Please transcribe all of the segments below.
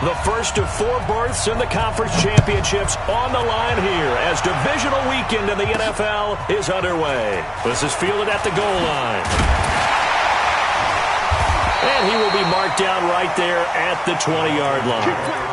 The first of 4 berths in the conference championships on the line here as divisional weekend in the NFL is underway. This is fielded at the goal line. And he will be marked down right there at the 20-yard line.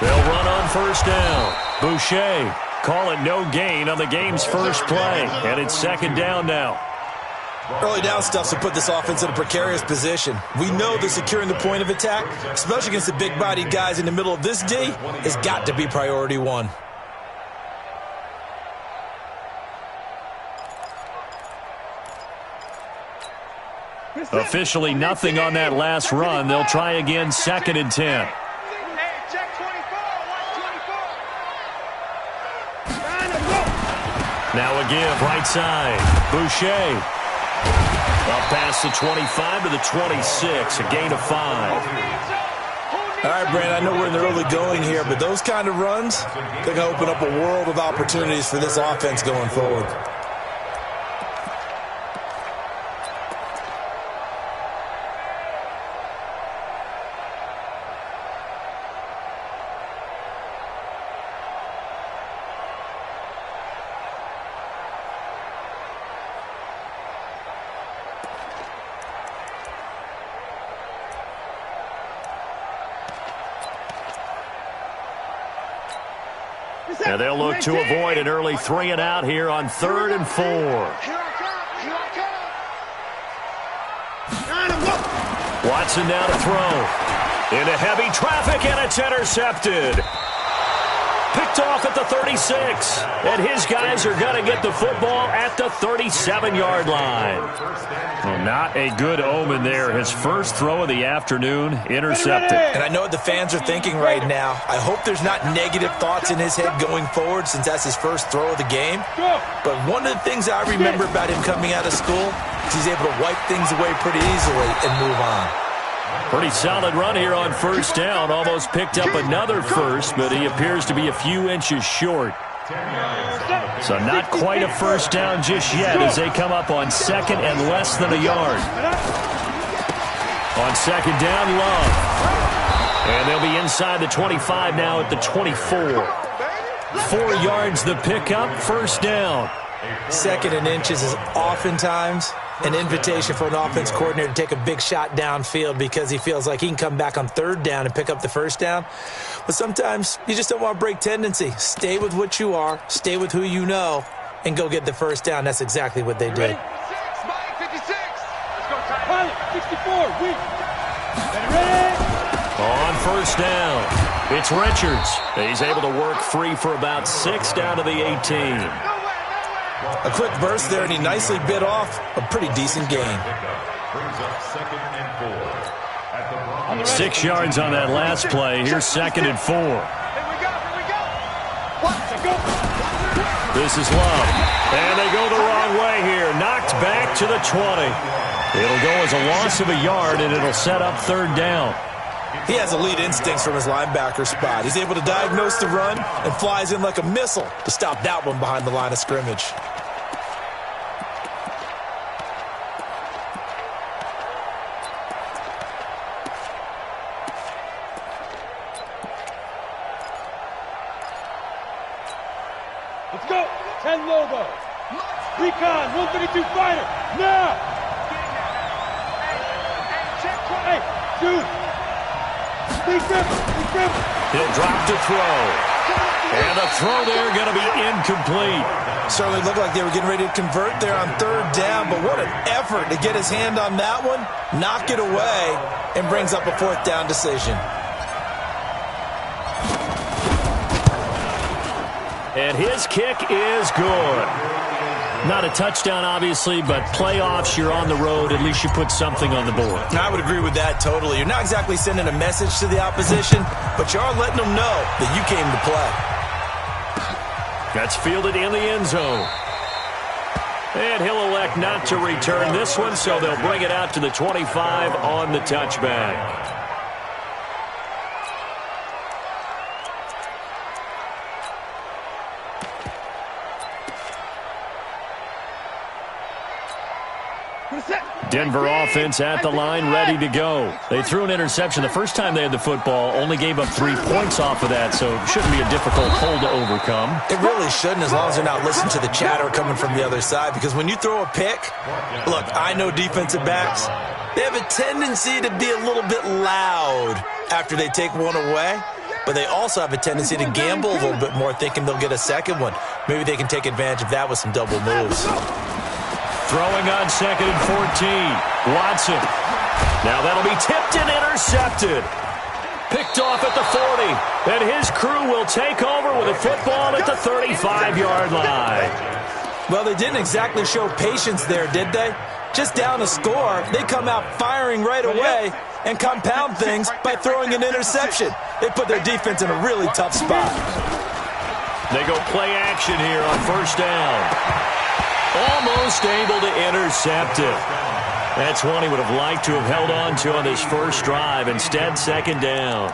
They'll run on first down. Boucher calling no gain on the game's first play. And it's second down now. Early down stuff will put this offense in a precarious position. We know that securing the point of attack, especially against the big-bodied guys in the middle of this D, has got to be priority one. Officially nothing on that last run. They'll try again, second and 10. Now again, right side. Boucher. Up past the 25 to the 26, a gain of 5. All right, Brandon, I know we're in the early going here, but those kind of runs, they're going to open up a world of opportunities for this offense going forward. And they'll look to avoid an early 3 and out here on 3rd and 4. Watson now to throw. Into heavy traffic, and it's intercepted. Picked off at the 36. And his guys are going to get the football at the 37-yard line. Well, not a good omen there. His first throw of the afternoon, intercepted. And I know what the fans are thinking right now. I hope there's not negative thoughts in his head going forward since that's his first throw of the game. But one of the things I remember about him coming out of school is he's able to wipe things away pretty easily and move on. Pretty solid run here on first down. Almost picked up another first, but he appears to be a few inches short. So not quite a first down just yet as they come up on second and less than a yard. On second down, Love. And they'll be inside the 25 now at the 24. 4 yards the pickup, first down. Second and inches is oftentimes an invitation for an offense coordinator to take a big shot downfield because he feels like he can come back on third down and pick up the first down. But sometimes you just don't want to break tendency. Stay with what you are, stay with who you know, and go get the first down. That's exactly what they did. 64, on first down, it's Richards. He's able to work free for about 6 down to the 18. A quick burst there, and he nicely bit off a pretty decent gain. 6 yards on that last play. Here's second and 4. This is Love. And they go the wrong way here. Knocked back to the 20. It'll go as a loss of a yard, and it'll set up third down. He has elite instincts from his linebacker spot. He's able to diagnose the run and flies in like a missile to stop that one behind the line of scrimmage. Let's go. 10 Lobo. Recon, 132 fighter. Now. Hey, dude. He'll drop to throw. And the throw there going to be incomplete. Certainly looked like they were getting ready to convert there on third down, but what an effort to get his hand on that one, knock it away, and brings up a fourth down decision. And his kick is good. Not a touchdown, obviously, but playoffs, you're on the road. At least you put something on the board. I would agree with that totally. You're not exactly sending a message to the opposition, but you are letting them know that you came to play. That's fielded in the end zone. And he'll elect not to return this one, so they'll bring it out to the 25 on the touchback. Denver offense at the line, ready to go. They threw an interception the first time they had the football, only gave up 3 points off of that, so it shouldn't be a difficult hole to overcome. It really shouldn't, as long as they're not listening to the chatter coming from the other side, because when you throw a pick, look, I know defensive backs, they have a tendency to be a little bit loud after they take one away, but they also have a tendency to gamble a little bit more, thinking they'll get a second one. Maybe they can take advantage of that with some double moves. Throwing on 2nd and 14. Watson. Now that'll be tipped and intercepted. Picked off at the 40. And his crew will take over with a football at the 35-yard line. Well, they didn't exactly show patience there, did they? Just down a score, they come out firing right away and compound things by throwing an interception. They put their defense in a really tough spot. They go play action here on first down. Almost able to intercept it. That's one he would have liked to have held on to on this first drive. Instead, second down.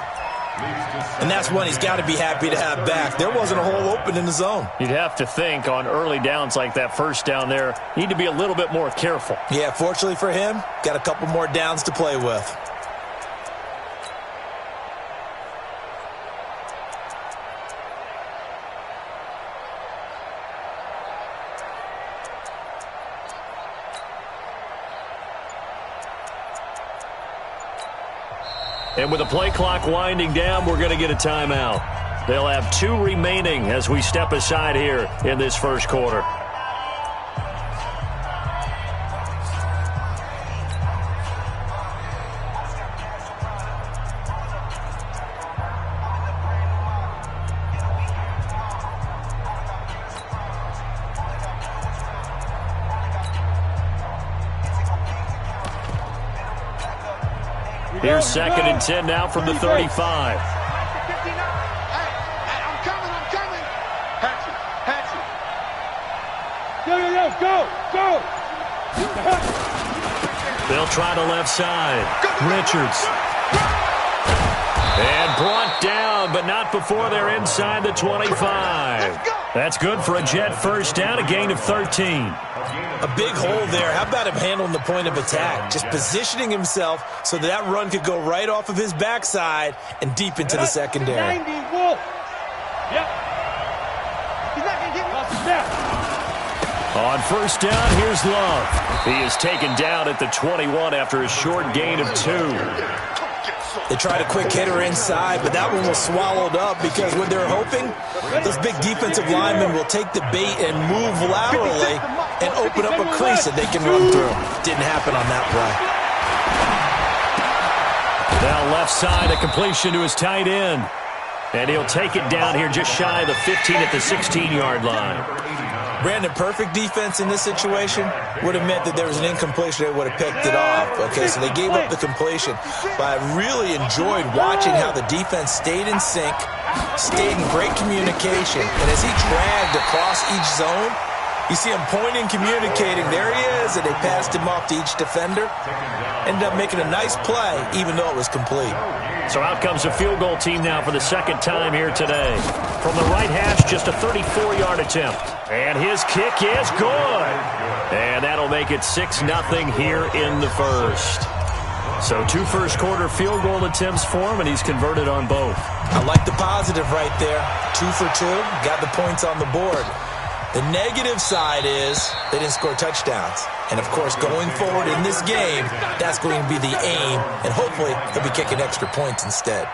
And that's one he's got to be happy to have back. There wasn't a hole open in the zone. You'd have to think on early downs like that first down there, need to be a little bit more careful. Yeah, fortunately for him, got a couple more downs to play with. And with the play clock winding down, we're going to get a timeout. They'll have 2 remaining as we step aside here in this first quarter. Here's 2nd and 10 now from the 35. I'm coming. Patch it. Go. They'll try the left side. Richards. And brought down, but not before they're inside the 25. That's good for a Jet first down, a gain of 13. A big hole there. How about him handling the point of attack? Just positioning himself so that run could go right off of his backside and deep into the secondary. 90, Wolf. Yep. He's not going to get lost. On first down, here's Love. He is taken down at the 21 after a short gain of 2. They tried a quick hitter inside, but that one was swallowed up because what they're hoping, those big defensive linemen will take the bait and move laterally and open up a crease that they can run through. Didn't happen on that play. Now left side, a completion to his tight end. And he'll take it down here just shy of the 15 at the 16-yard line. Brandon, perfect defense in this situation would have meant that there was an incompletion. They would have picked it off. Okay, so they gave up the completion. But I really enjoyed watching how the defense stayed in sync, stayed in great communication. And as he dragged across each zone, you see him pointing, communicating. There he is, and they passed him off to each defender. Ended up making a nice play, even though it was complete. So out comes a field goal team now for the second time here today. From the right hash, just a 34-yard attempt. And his kick is good. And that'll make it 6-0 here in the first. So 2 first-quarter field goal attempts for him, and he's converted on both. I like the positive right there. 2 for 2, got the points on the board. The negative side is they didn't score touchdowns. And, of course, going forward in this game, that's going to be the aim, and hopefully he'll be kicking extra points instead.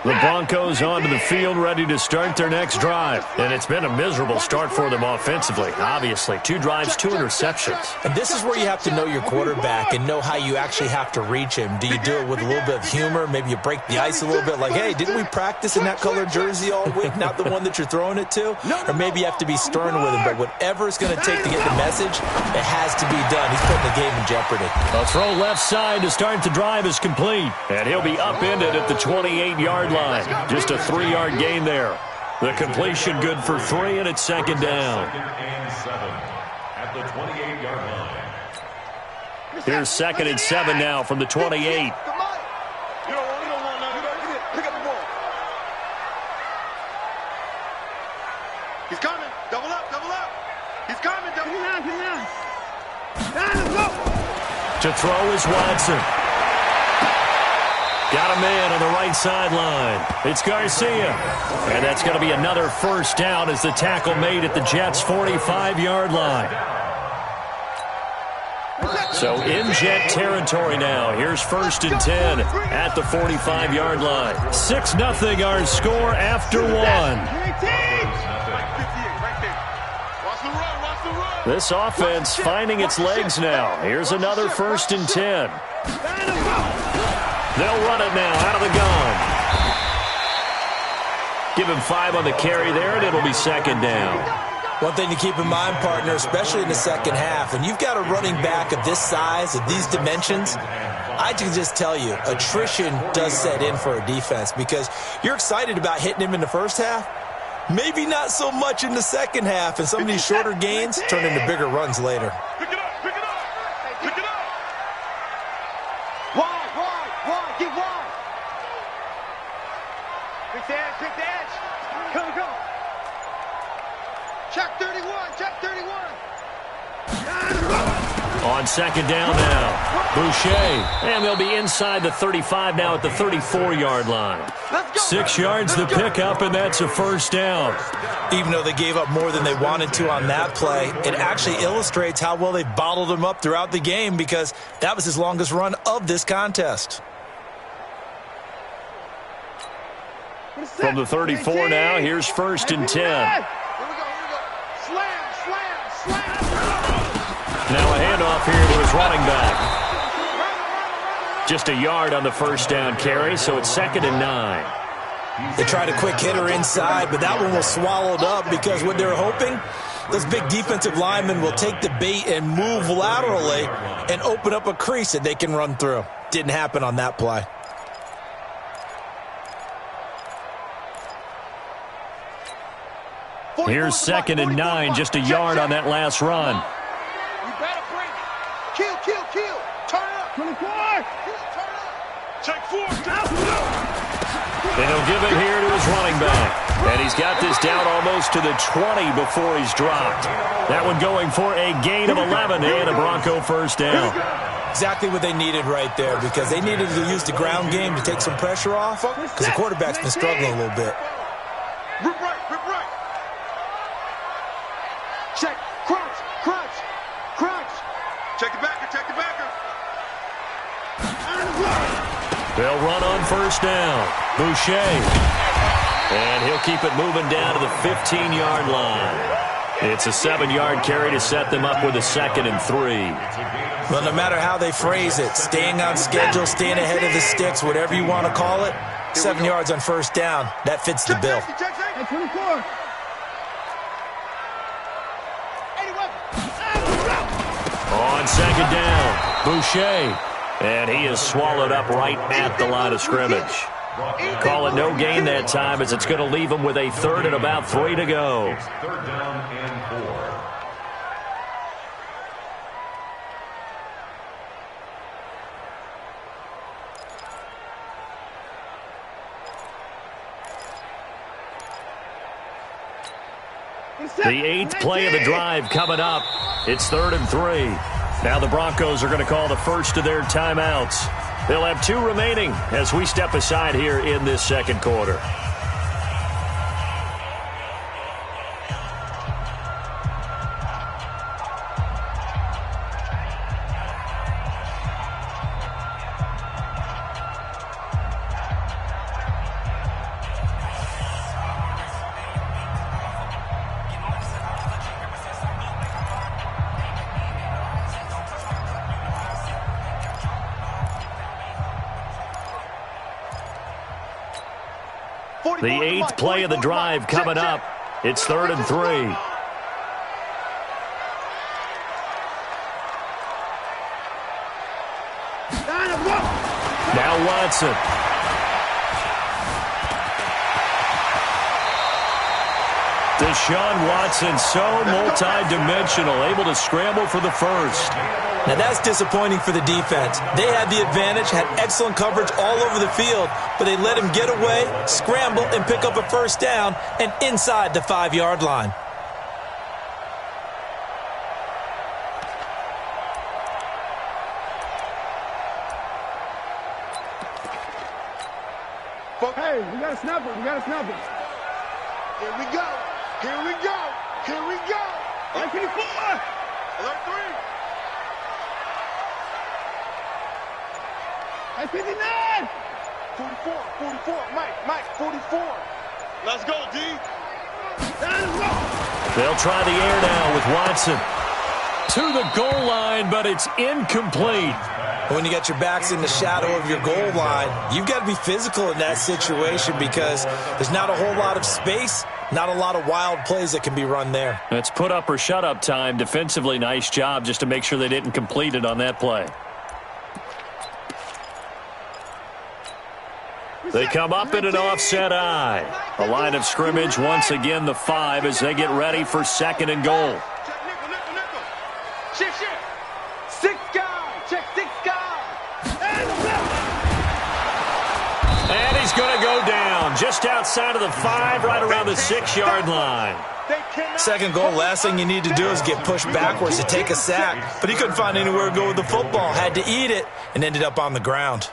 The Broncos onto the field ready to start their next drive. And it's been a miserable start for them offensively, obviously. 2 drives, 2 interceptions. And this is where you have to know your quarterback and know how you actually have to reach him. Do you do it with a little bit of humor? Maybe you break the ice a little bit like, hey, didn't we practice in that colored jersey all week, not the one that you're throwing it to? Or maybe you have to be stern with him. But whatever it's going to take to get the message, it has to be done. He's putting the game in jeopardy. A throw left side to start the drive is complete. And he'll be upended at the 28-yard line. Just a 3-yard gain there. The completion good for 3, and it's second down. At the 28-yard line. Here's second and 7 now from the 28. You don't want nothing. Pick up the ball. He's coming. Double up. He's coming. Double up. To throw is Watson. Got a man on the right sideline. It's Garcia. And that's going to be another first down as the tackle made at the Jets' 45-yard line. So in Jet territory now. Here's first and 10 at the 45-yard line. 6-0 our score after 1. This offense finding its legs now. Here's another first and 10. They'll run it now out of the gun. Give him 5 on the carry there, and it'll be second down. One thing to keep in mind, partner, especially in the second half, when you've got a running back of this size, of these dimensions, I can just tell you, attrition does set in for a defense because you're excited about hitting him in the first half. Maybe not so much in the second half, and some of these shorter gains turn into bigger runs later. Pick it up. Wide. Get wide. Quick the edge. Go. Check 31. On second down now, Boucher. And they'll be inside the 35 now at the 34-yard line. 6 yards the pickup, and that's a first down. Even though they gave up more than they wanted to on that play, it actually illustrates how well they bottled him up throughout the game because that was his longest run of this contest. From the 34 now, here's first and 10. Here we go. Slam. Now a handoff here to his running back. Just a yard on the first down carry, so it's second and 9. They tried a quick hitter inside, but that one was swallowed up because what they were hoping, those big defensive linemen will take the bait and move laterally and open up a crease that they can run through. Didn't happen on that play. Here's second and 9, just a yard on that last run. You better bring it. Kill. Turn up. 24. Turn up. Check 4. And he'll give it here to his running back. And he's got this down almost to the 20 before he's dropped. That one going for a gain of 11 and a Bronco first down. Exactly what they needed right there because they needed to use the ground game to take some pressure off because the quarterback's been struggling a little bit. Rip right. Check. Crunch. Check the backer. They'll run on first down. Boucher. And he'll keep it moving down to the 15-yard line. It's a 7-yard carry to set them up with a second and 3. Well, no matter how they phrase it, staying on schedule, staying ahead of the sticks, whatever you want to call it, 7 yards on first down, that fits the bill. Check 24. On second down, Boucher. And he is swallowed up right at the line of scrimmage. Call it no gain that time as it's going to leave him with a third and about 3 to go. Third down and 4. The 8th play of the drive coming up. It's 3rd and 3. Now the Broncos are going to call the first of their timeouts. They'll have 2 remaining as we step aside here in this second quarter. The 8th play of the drive coming up. It's 3rd and 3. Now Watson. Deshaun Watson, so multi-dimensional, able to scramble for the first. Now that's disappointing for the defense. They had the advantage, had excellent coverage all over the field, but they let him get away, scramble, and pick up a first down, and inside the 5-yard line. Hey, we got to snap it. We got to snap it. Here we go. Here we go. Here we go. Alert 3. Alert 3. At 59. 44. Mike, 44. Let's go, D. They'll try the air now with Watson. To the goal line, but it's incomplete. When you got your backs in the shadow of your goal line, you've got to be physical in that situation because there's not a whole lot of space, not a lot of wild plays that can be run there. It's put up or shut up time. Defensively, nice job just to make sure they didn't complete it on that play. They come up in an offset eye. A line of scrimmage, once again the 5 as they get ready for 2nd and goal. Shift. 6 guys. Check 6 guys. And he's going to go down just outside of the 5, right around the 6-yard line. 2nd goal, last thing you need to do is get pushed backwards to take a sack. But he couldn't find anywhere to go with the football, had to eat it, and ended up on the ground.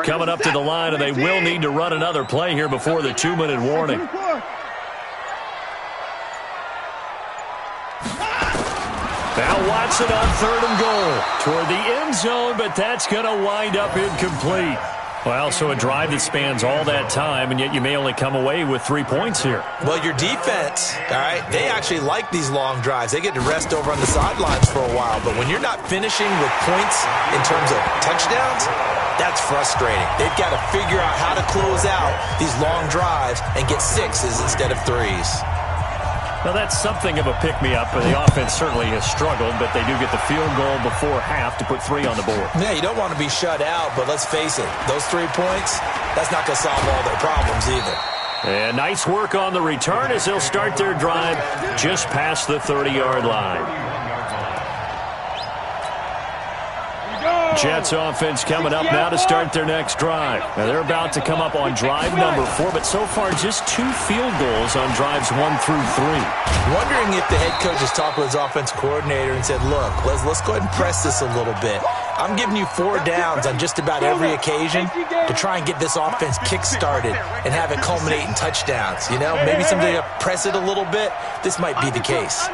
Coming up to the line, and they will need to run another play here before the 2-minute warning. Now Watson on 3rd and goal. Toward the end zone, but that's going to wind up incomplete. Well, so a drive that spans all that time, and yet you may only come away with 3 points here. Well, your defense, all right, they actually like these long drives. They get to rest over on the sidelines for a while, but when you're not finishing with points in terms of touchdowns, that's frustrating. They've got to figure out how to close out these long drives and get 6s instead of 3s. Well, that's something of a pick-me-up. The offense certainly has struggled, but they do get the field goal before half to put 3 on the board. Yeah, you don't want to be shut out, but let's face it, those 3 points, that's not going to solve all their problems either. And nice work on the return as they'll start their drive just past the 30-yard line. Jets offense coming up now to start their next drive. Now they're about to come up on drive number 4, but so far just 2 field goals on drives 1 through 3. Wondering if the head coach has talked with his offensive coordinator and said, look, let's go ahead and press this a little bit. I'm giving you 4 downs on just about every occasion to try and get this offense kick-started and have it culminate in touchdowns. You know, maybe somebody to press it a little bit. This might be the case.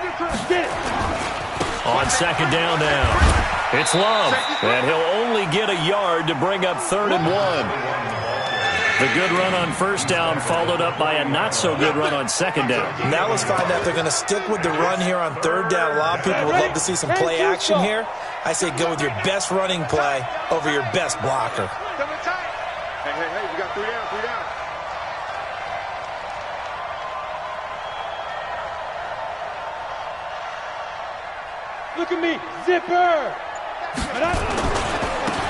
On 2nd down now. It's Love, and he'll only get a yard to bring up 3rd and 1. The good run on 1st down followed up by a not-so-good run on 2nd down. Now let's find out if they're going to stick with the run here on 3rd down. A lot of people would love to see some play action here. I say go with your best running play over your best blocker. Hey, we got 3 down, 3 down. Look at me, zipper!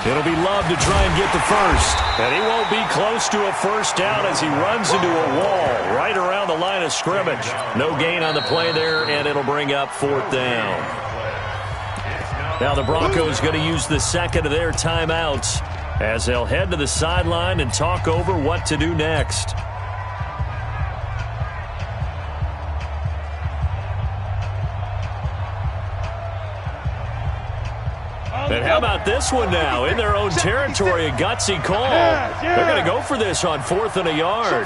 It'll be Love to try and get the first. And he won't be close to a 1st down as he runs into a wall right around the line of scrimmage. No gain on the play there, and it'll bring up 4th down. Now the Broncos going to use the 2nd of their timeouts as they'll head to the sideline and talk over what to do next. And how about this one now? In their own territory, a gutsy call. They're going to go for this on 4th and a yard.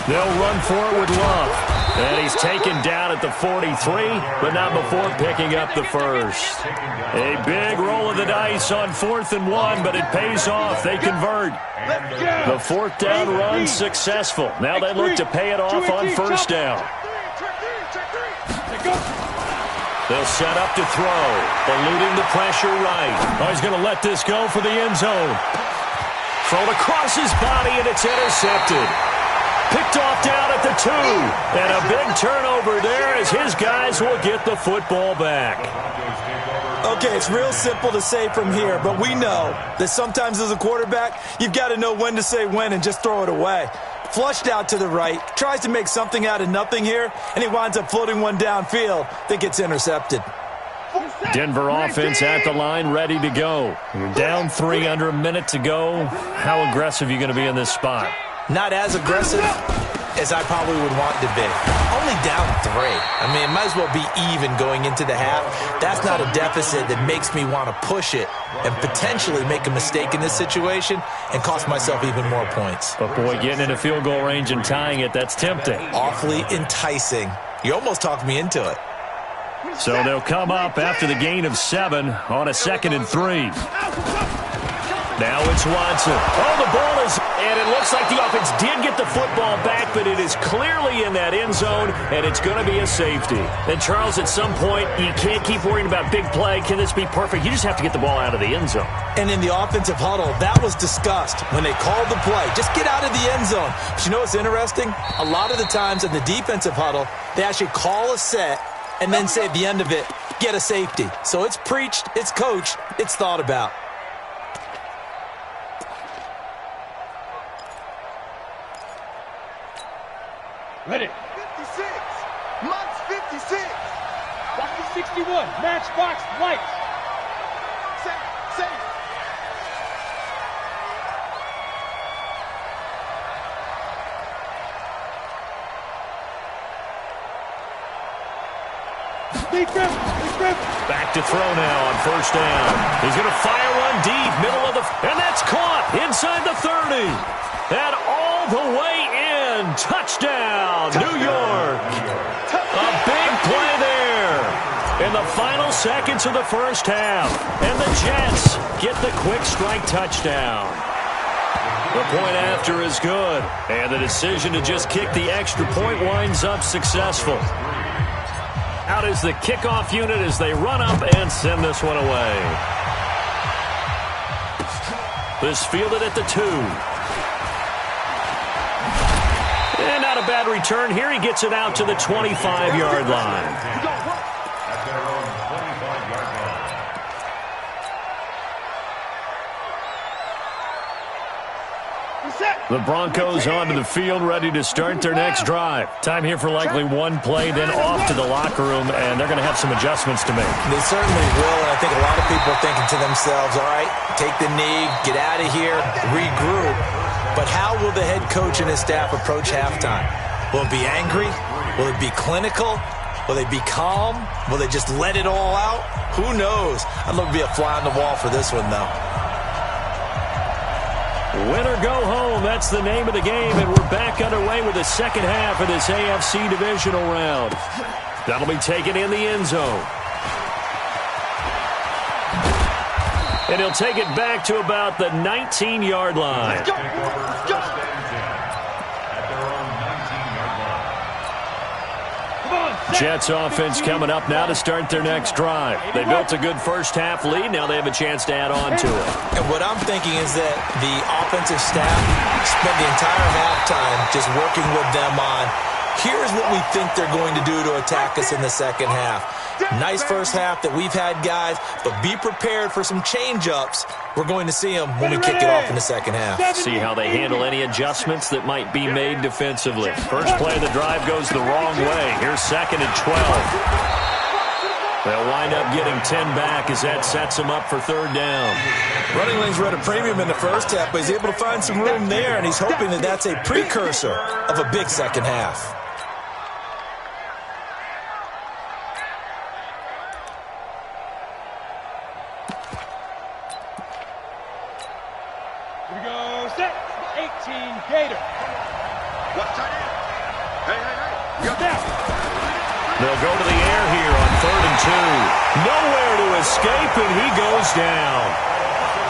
They'll run for it with Love. And he's taken down at the 43, but not before picking up the first. A big roll of the dice on 4th and 1, but it pays off. They convert. The 4th down run successful. Now they look to pay it off on 1st down. They'll set up to throw, eluding the pressure right. Oh, he's going to let this go for the end zone. Thrown across his body, and it's intercepted. Picked off down at the 2. And a big turnover there as his guys will get the football back. Okay, it's real simple to say from here, but we know that sometimes as a quarterback, you've got to know when to say when and just throw it away. Flushed out to the right, tries to make something out of nothing here, and he winds up floating one downfield that gets intercepted. Denver offense at the line, ready to go. You're down 3, under a minute to go. How aggressive are you going to be in this spot? Not as aggressive as I probably would want to be. Only down 3. I mean, it might as well be even going into the half. That's not a deficit that makes me want to push it and potentially make a mistake in this situation and cost myself even more points. But, boy, getting in a field goal range and tying it, that's tempting. Awfully enticing. You almost talked me into it. So they'll come up after the gain of 7 on a 2nd and 3. Now it's Watson. Oh, the ball is, and it looks like the offense did get the football back, but it is clearly in that end zone, and it's going to be a safety. And, Charles, at some point, you can't keep worrying about big play. Can this be perfect? You just have to get the ball out of the end zone. And in the offensive huddle, that was discussed when they called the play. Just get out of the end zone. But you know what's interesting? A lot of the times in the defensive huddle, they actually call a set and then say at the end of it, get a safety. So it's preached, it's coached, it's thought about. Ready. 56. Monk's 56. Rocky 61. Matchbox lights. Safe. Back to throw now on 1st down. He's going to fire one deep, middle of the, and that's caught inside the 30. And all the way in. Touchdown, New York. A big play there in the final seconds of the 1st half. And the Jets get the quick strike touchdown. The point after is good. And the decision to just kick the extra point winds up successful. Out is the kickoff unit as they run up and send this one away. This fielded at the 2. And not a bad return here. He gets it out to the 25-yard line. The Broncos onto the field, ready to start their next drive. Time here for likely one play, then off to the locker room, and they're going to have some adjustments to make. They certainly will, and I think a lot of people are thinking to themselves, all right, take the knee, get out of here, regroup. But how will the head coach and his staff approach halftime? Will it be angry? Will it be clinical? Will they be calm? Will they just let it all out? Who knows? I'd love to be a fly on the wall for this one, though. Win or go home, that's the name of the game, and we're back underway with the second half of this AFC divisional round. That'll be taken in the end zone. And he'll take it back to about the 19-yard line. Let's go. Jets offense coming up now to start their next drive. They built a good first half lead. Now they have a chance to add on to it. And what I'm thinking is that the offensive staff spent the entire halftime just working with them on, here's what we think they're going to do to attack us in the second half. Nice first half that we've had, guys, but be prepared for some change-ups. We're going to see them when we kick it off in the second half. See how they handle any adjustments that might be made defensively. First play of the drive goes the wrong way. Here's 2nd and 12. They'll wind up getting 10 back as that sets them up for 3rd down. Running lanes were at a premium in the first half, but he's able to find some room there, and he's hoping that that's a precursor of a big second half. Here we go, set. 18 Gator. Watch tight end. Hey. They'll go to the air here on 3rd and 2. Nowhere to escape, and he goes down.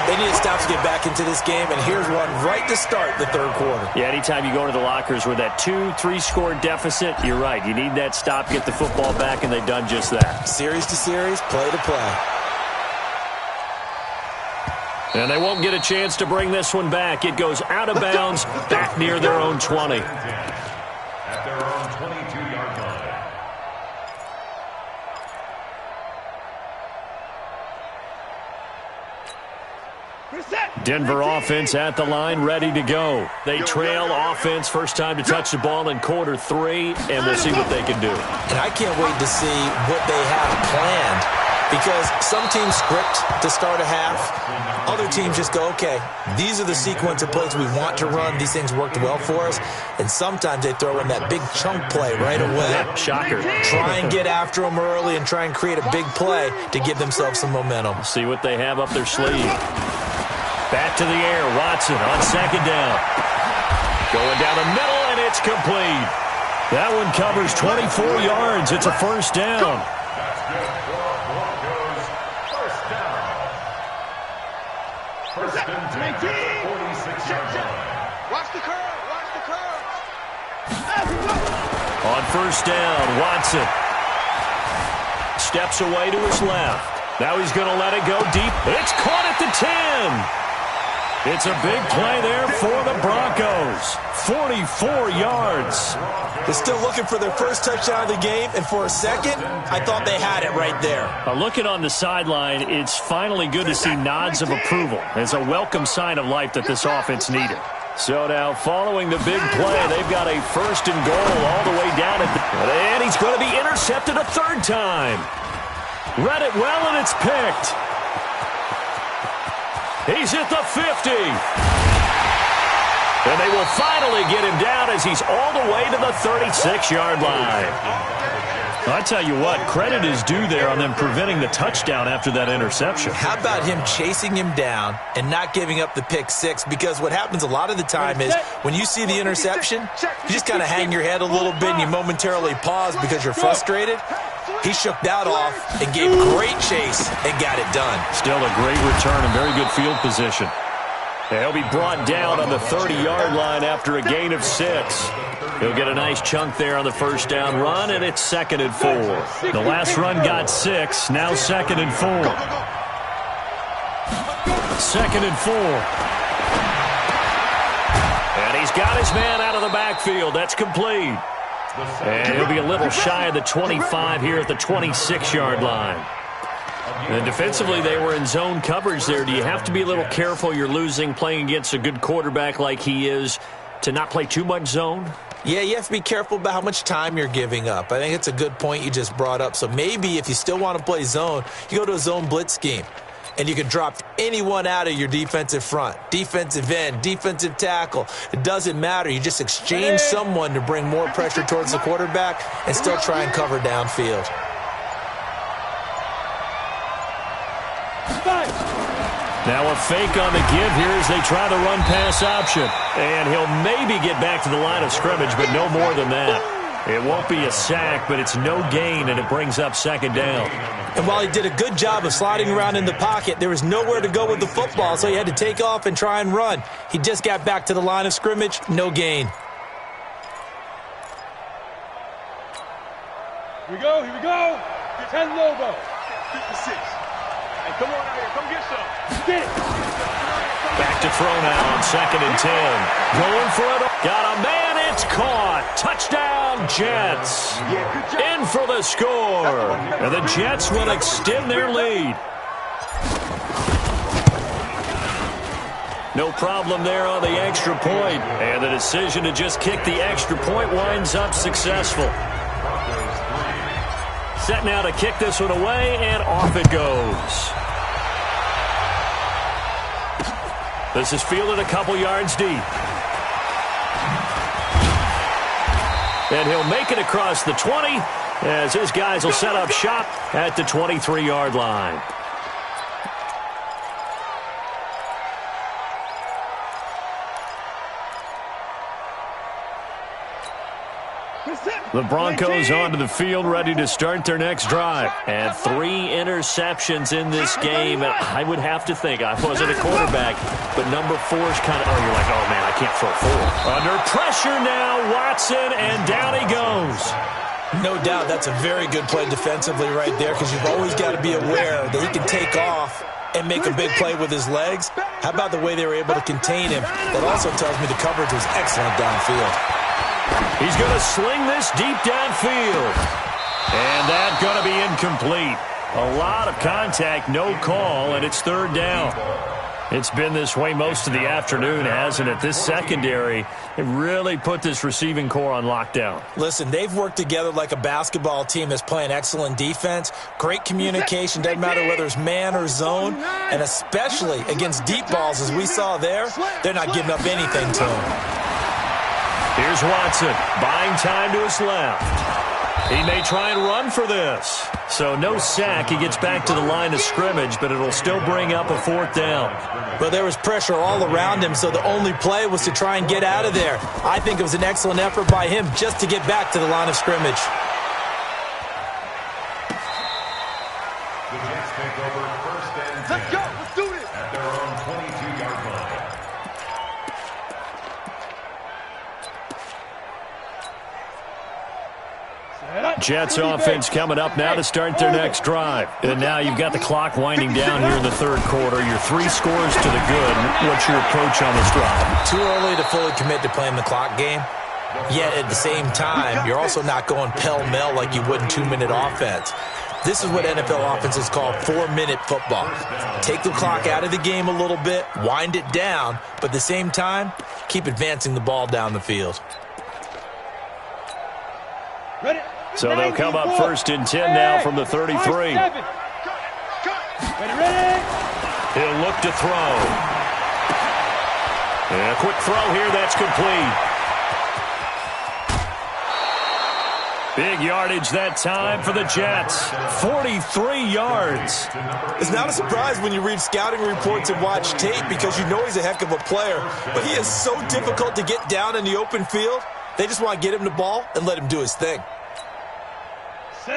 They need to stop to get back into this game, and here's one right to start the 3rd quarter. Yeah, anytime you go into the lockers with that 2-3 score deficit, you're right. You need that stop, get the football back, and they've done just that. Series to series, play to play. And they won't get a chance to bring this one back. It goes out of bounds, back near their own 20. At their own 22-yard line. Denver offense at the line, ready to go. They trail offense, first time to touch the ball in quarter 3, and we'll see what they can do. And I can't wait to see what they have planned, because some teams script to start a half. Other teams just go, okay, these are the sequence of plays we want to run. These things worked well for us. And sometimes they throw in that big chunk play right away. Yeah, shocker. Try and get after them early and try and create a big play to give themselves some momentum. See what they have up their sleeve. Back to the air, Watson on 2nd down. Going down the middle, and it's complete. That one covers 24 yards. It's a first down. First and 10, 46-yard line. Watch the curve. Watch the curve. On first down, Watson steps away to his left. Now he's going to let it go deep. It's caught at the 10. It's a big play there for the Broncos. 44 yards. They're still looking for their first touchdown of the game, and for a second, I thought they had it right there. Looking on the sideline, it's finally good to see nods of approval. It's a welcome sign of life that this offense needed. So now, following the big play, they've got a 1st and goal all the way down at the... And he's going to be intercepted a 3rd time. Read it well, and it's picked. He's at the 50. And they will finally get him down as he's all the way to the 36-yard line. I tell you what, credit is due there on them preventing the touchdown after that interception. How about him chasing him down and not giving up the pick 6? Because what happens a lot of the time is when you see the interception, you just kind of hang your head a little bit and you momentarily pause because you're frustrated. He shook that off and gave great chase and got it done. Still a great return and very good field position. And he'll be brought down on the 30-yard line after a gain of 6. He'll get a nice chunk there on the first down run, and it's 2nd and 4. The last run got 6, now 2nd and 4. 2nd and 4. And he's got his man out of the backfield. That's complete. And he'll be a little shy of the 25 here at the 26-yard line. And defensively, they were in zone coverage there. Do you have to be a little careful? You're losing, playing against a good quarterback like he is, to not play too much zone? Yeah, you have to be careful about how much time you're giving up. I think it's a good point you just brought up. So maybe if you still want to play zone, you go to a zone blitz scheme. And you can drop anyone out of your defensive front, defensive end, defensive tackle. It doesn't matter. You just exchange someone to bring more pressure towards the quarterback and still try and cover downfield. Now a fake on the give here as they try the run-pass option. And he'll maybe get back to the line of scrimmage, but no more than that. It won't be a sack, but it's no gain, and it brings up 2nd down. And while he did a good job of sliding around in the pocket, there was nowhere to go with the football, so he had to take off and try and run. He just got back to the line of scrimmage, no gain. Here we go, here we go. 10 Lobo. 56. Hey, come on out here, come get some. Get it. Back to throw now on 2nd and 10. Going for it. Got a man, it's caught. Touchdown, Jets. In for the score. And the Jets will extend their lead. No problem there on the extra point. And the decision to just kick the extra point winds up successful. Set now to kick this one away, and off it goes. This is fielded a couple yards deep. And he'll make it across the 20 as his guys will set up shop at the 23-yard line. The Broncos onto the field, ready to start their next drive. And 3 interceptions in this game. And I would have to think, I wasn't a quarterback, but number 4 is kind of, you're like, oh, man, I can't throw 4. Under pressure now, Watson, and down he goes. No doubt that's a very good play defensively right there, because you've always got to be aware that he can take off and make a big play with his legs. How about the way they were able to contain him? That also tells me the coverage was excellent downfield. He's going to sling this deep downfield. And that's going to be incomplete. A lot of contact, no call, and it's 3rd down. It's been this way most of the afternoon, hasn't it? This secondary, it really put this receiving core on lockdown. Listen, they've worked together like a basketball team that's playing excellent defense. Great communication, doesn't matter whether it's man or zone, and especially against deep balls, as we saw there, they're not giving up anything to him. Here's Watson, buying time to his left. He may try and run for this. So no sack. He gets back to the line of scrimmage, but it'll still bring up a 4th down. Well, there was pressure all around him, so the only play was to try and get out of there. I think it was an excellent effort by him just to get back to the line of scrimmage. The Jets take over 1st and 10. Let's go. Let's do this. At their own 22-yard line. Jets offense coming up now to start their next drive. And now you've got the clock winding down here in the 3rd quarter. Your 3 scores to the good. What's your approach on this drive? Too early to fully commit to playing the clock game. Yet at the same time, you're also not going pell-mell like you would in 2-minute offense. This is what NFL offenses call 4-minute football. Take the clock out of the game a little bit, wind it down, but at the same time, keep advancing the ball down the field. Ready? So they'll come up 1st and 10 now from the 33. Ready, ready. He'll look to throw. And a quick throw here, that's complete. Big yardage that time for the Jets. 43 yards. It's not a surprise when you read scouting reports and watch tape, because you know he's a heck of a player. But he is so difficult to get down in the open field. They just want to get him the ball and let him do his thing.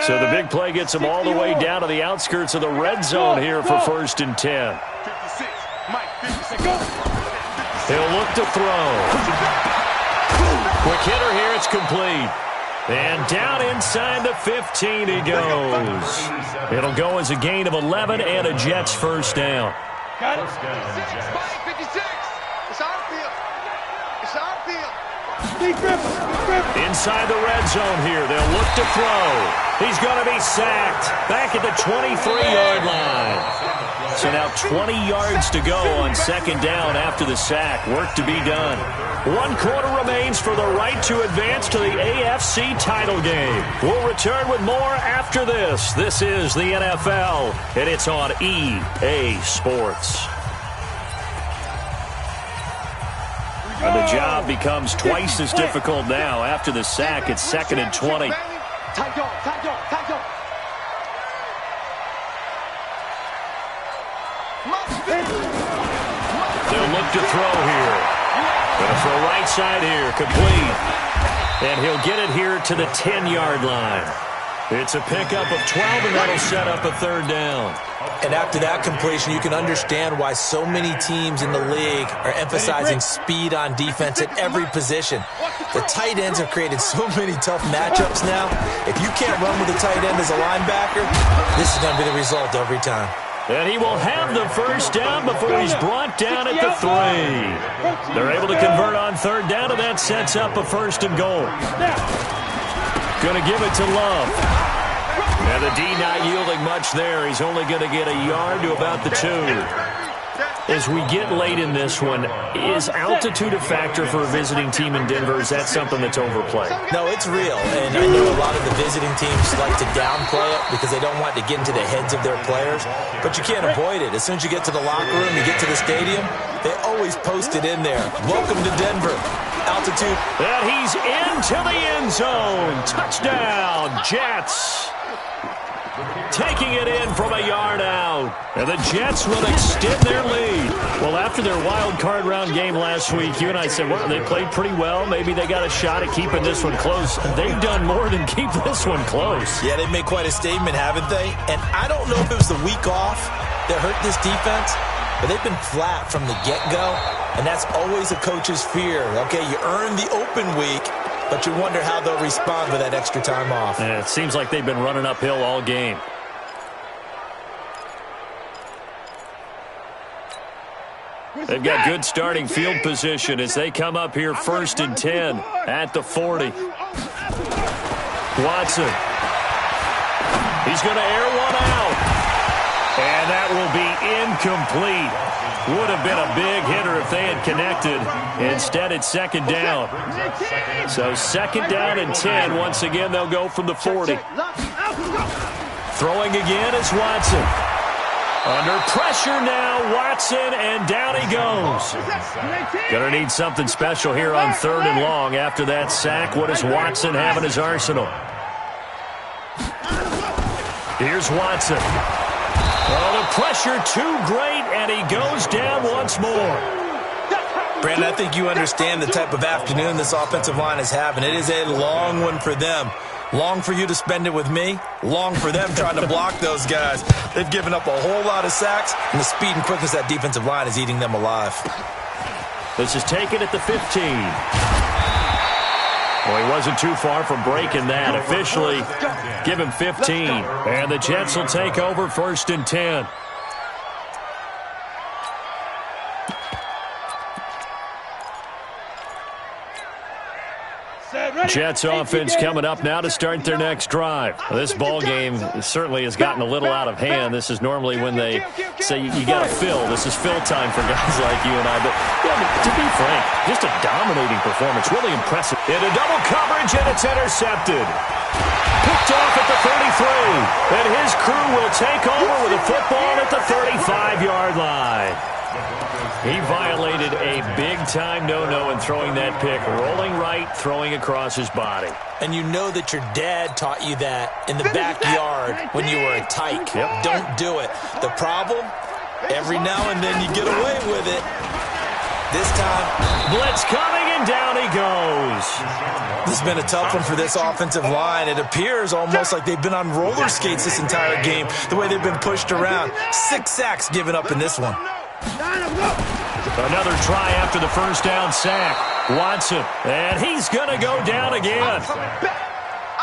So the big play gets him all the way down to the outskirts of the red zone here for 1st and 10. 56. Mike, 56. Go. He'll look to throw. Quick hitter here, it's complete. And down inside the 15 he goes. It'll go as a gain of 11 and a Jets 1st down. Got it. 56. It's our field. It's our field. Inside the red zone here. They'll look to throw. He's going to be sacked back at the 23-yard line. So now 20 yards to go on 2nd down after the sack. Work to be done. 1 quarter remains for the right to advance to the AFC title game. We'll return with more after this. This is the NFL, and it's on EA Sports. And the job becomes twice as difficult now. After the sack, it's 2nd and 20. They'll look to throw here. Going to throw right side here, complete. And he'll get it here to the 10-yard line. It's a pickup of 12, and that'll set up a 3rd down. And after that completion, you can understand why so many teams in the league are emphasizing speed on defense at every position. The tight ends have created so many tough matchups now. If you can't run with a tight end as a linebacker, this is going to be the result every time. And he will have the 1st down before he's brought down at the 3. They're able to convert on 3rd down, and that sets up a 1st and goal. Going to give it to Love. And the D not yielding much there. He's only going to get a yard to about the 2. As we get late in this one, is altitude a factor for a visiting team in Denver? Is that something that's overplayed? No, it's real. And I know a lot of the visiting teams like to downplay it because they don't want to get into the heads of their players. But you can't avoid it. As soon as you get to the locker room, you get to the stadium, they always post it in there. Welcome to Denver. Altitude. And he's into the end zone. Touchdown, Jets. taking it in from a yard out. And the Jets will extend their lead. Well, after their wild card round game last week, you and I said, well, they played pretty well. Maybe they got a shot at keeping this one close. They've done more than keep this one close. Yeah, they've made quite a statement, haven't they? And I don't know if it was the week off that hurt this defense, but they've been flat from the get-go, and that's always a coach's fear. Okay, you earn the open week, but you wonder how they'll respond with that extra time off. Yeah, it seems like they've been running uphill all game. They've got good starting field position as they come up here 1st and 10 at the 40. Watson. He's going to air one out. And that will be incomplete. Would have been a big hitter if they had connected. Instead, it's 2nd down. So 2nd down and 10. Once again, they'll go from the 40. Throwing again is Watson. Under pressure now, Watson, and down he goes. Gonna need something special here on 3rd and long after that sack. What does Watson have in his arsenal? Here's Watson. Oh, the pressure too great, and he goes down once more. Brandon, I think you understand the type of afternoon this offensive line is having. It is a long one for them. Long for you to spend it with me. Long for them trying to block those guys. They've given up a whole lot of sacks, and the speed and quickness of that defensive line is eating them alive. This is taken at the 15. Well, he wasn't too far from breaking that. Officially, give him 15. And the Jets will take over 1st and 10. Jets offense coming up now to start their next drive. This ball game certainly has gotten a little out of hand. This is normally when they say you got to fill. This is fill time for guys like you and I. But yeah, to be frank, just a dominating performance. Really impressive. In a double coverage, and it's intercepted. Picked off at the 33. And his crew will take over with a football at the 35-yard line. He violated a big-time no-no in throwing that pick. Rolling right, throwing across his body. And you know that your dad taught you that in the backyard when you were a tyke. Yep. Don't do it. The problem, every now and then you get away with it. This time, blitz coming, and down he goes. This has been a tough one for this offensive line. It appears almost like they've been on roller skates this entire game, the way they've been pushed around. 6 sacks given up in this one. Another try after the 1st down sack. Watson, and he's going to go down again.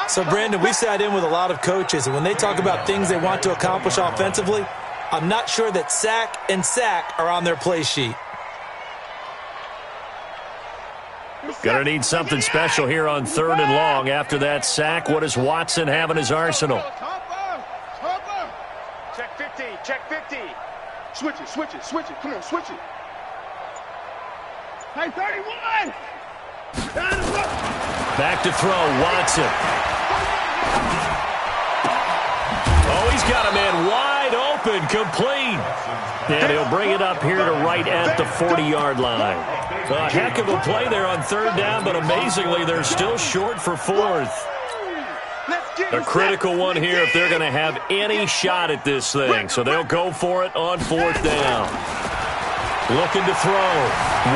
So, Brandon, we sat in with a lot of coaches, and when they talk about things they want to accomplish offensively, I'm not sure that sack and sack are on their play sheet. Gonna need something special here on 3rd and long after that sack. What does Watson have in his arsenal? Check 50, check 50. Switch it, switch it, switch it. Come on, switch it. Hey, 31! Back to throw, Watson. Oh, he's got a man wide open, complete. And he'll bring it up here to right at the 40-yard line. A heck of a play there on 3rd down, but amazingly, they're still short for 4th. A critical one here if they're going to have any shot at this thing. So they'll go for it on 4th down. Looking to throw.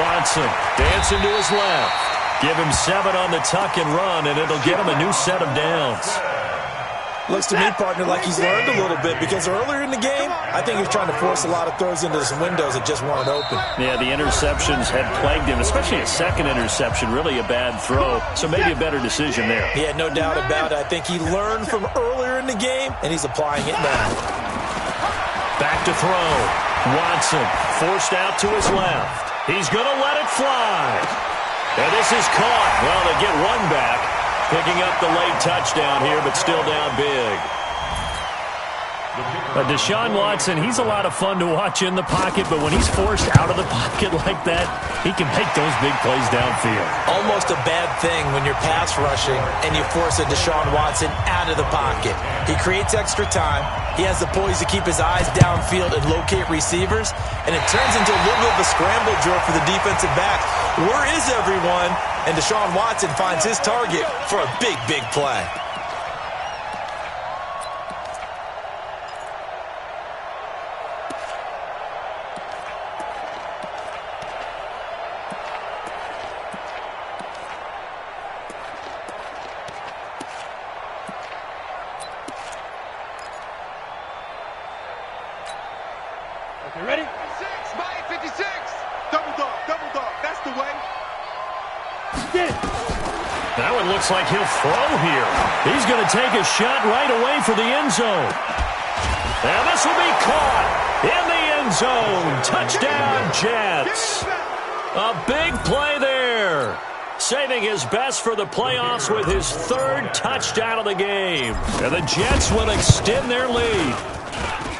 Watson dancing to his left. Give him 7 on the tuck and run, and it'll get him a new set of downs. Looks to me, partner, like he's learned a little bit, because earlier in the game, I think he was trying to force a lot of throws into some windows that just weren't open. Yeah, the interceptions had plagued him, especially a second interception, really a bad throw. So maybe a better decision there. Yeah, no doubt about it. I think he learned from earlier in the game, and he's applying it now. Back to throw. Watson forced out to his left. He's going to let it fly. And this is caught. Well, they get one back. Picking up the late touchdown here, but still down big. Deshaun Watson, he's a lot of fun to watch in the pocket, but when he's forced out of the pocket like that, he can make those big plays downfield. Almost a bad thing when you're pass rushing and you force a Deshaun Watson out of the pocket. He creates extra time. He has the poise to keep his eyes downfield and locate receivers, and it turns into a little bit of a scramble drill for the defensive back. Where is everyone? And Deshaun Watson finds his target for a big, big play. That one looks like he'll throw here. He's going to take a shot right away for the end zone. And this will be caught in the end zone. Touchdown, Jets. A big play there. Saving his best for the playoffs with his third touchdown of the game. And the Jets will extend their lead.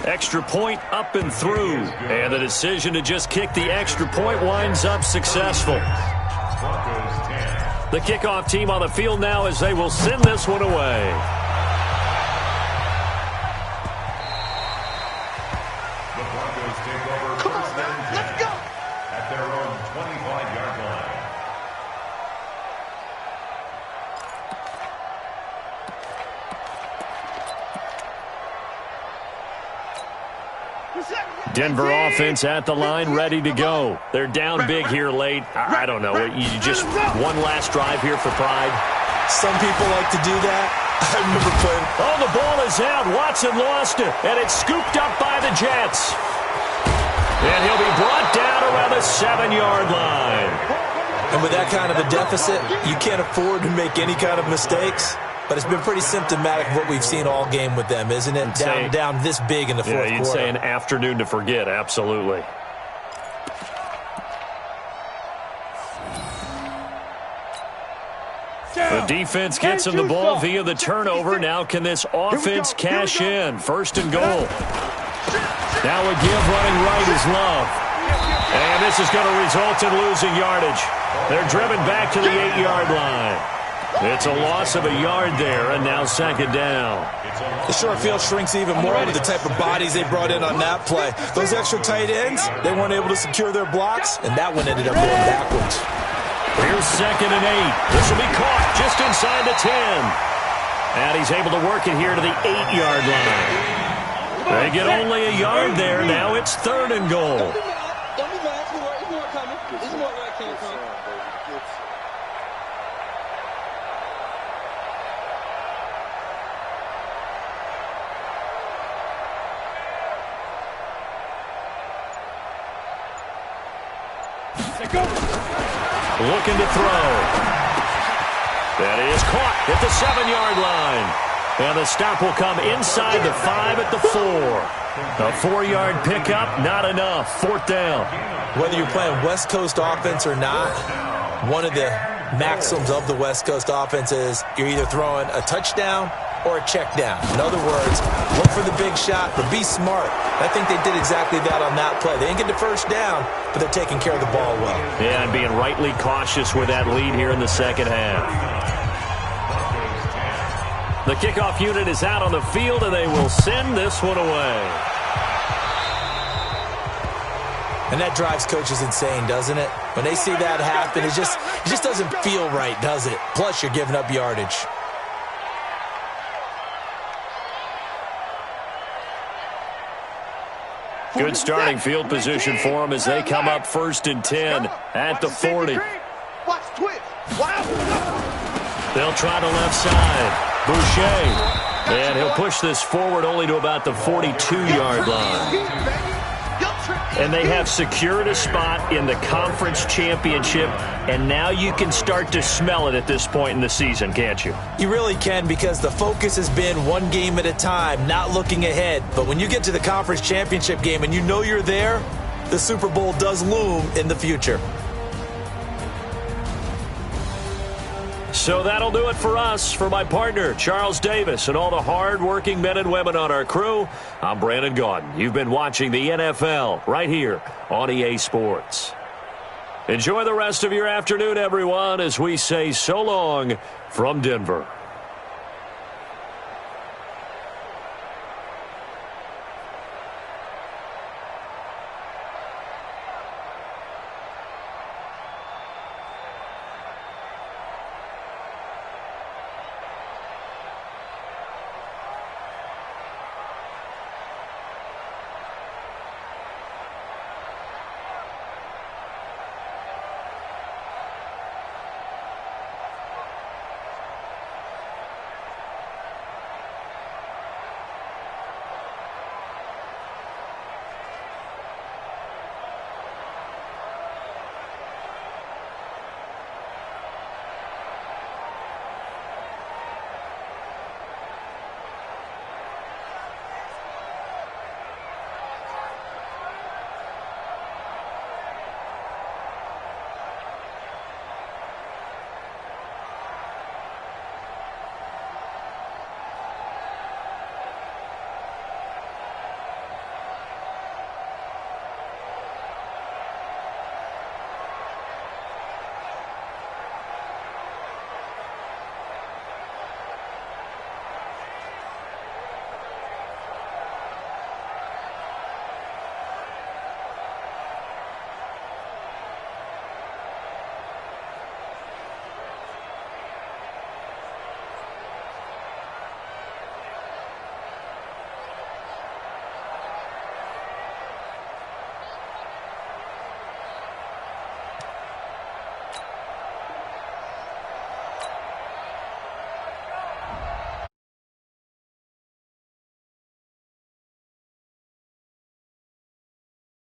Extra point up and through. And the decision to just kick the extra point winds up successful. The kickoff team on the field now as they will send this one away. The Broncos take over first and 10 at their own 25-yard line. Denver offense at the line, ready to go. They're down big here late. I don't know. You just one last drive here for pride. Some people like to do that. I remember playing. Oh, the ball is out. Watson lost it, and it's scooped up by the Jets. And he'll be brought down around the 7-yard line. And with that kind of a deficit, you can't afford to make any kind of mistakes. But it's been pretty symptomatic of what we've seen all game with them, isn't it? Down this big in the fourth quarter. You'd say an afternoon to forget, absolutely. The defense gets him the ball via the turnover. Now can this offense cash in? First and goal. Now a give running right is Love. And this is going to result in losing yardage. They're driven back to the 8-yard line. It's a loss of a yard there, and now second down. The short field shrinks even more with the type of bodies they brought in on that play. Those extra tight ends, they weren't able to secure their blocks, and that one ended up going backwards. Here's second and 8. This will be caught just inside the 10. And he's able to work it here to the 8-yard line. They get only a yard there. Now it's third and goal. Don't be mad. It's more coming. It's more where I came from. Looking to throw. That is caught at the 7-yard line. And the stop will come inside the 5 at the 4. A 4-yard pickup, not enough. Fourth down. Whether you're playing West Coast offense or not, one of the maxims of the West Coast offense is you're either throwing a touchdown or a check down. In other words, look for the big shot, but be smart. I think they did exactly that on that play. They didn't get the first down, but they're taking care of the ball well. Yeah, and being rightly cautious with that lead here in the second half. The kickoff unit is out on the field, and they will send this one away. And that drives coaches insane, doesn't it? When they see that happen, it just doesn't feel right, does it? Plus, you're giving up yardage. Good starting field position for them as they come up first and 10 at the 40. They'll try the left side. Boucher. And he'll push this forward only to about the 42-yard line. And they have secured a spot in the conference championship, and now you can start to smell it at this point in the season, can't you? You really can, because the focus has been one game at a time, not looking ahead. But when you get to the conference championship game and you know you're there, the Super Bowl does loom in the future. So that'll do it for us. For my partner, Charles Davis, and all the hard-working men and women on our crew, I'm Brandon Gaudin. You've been watching the NFL right here on EA Sports. Enjoy the rest of your afternoon, everyone, as we say so long from Denver.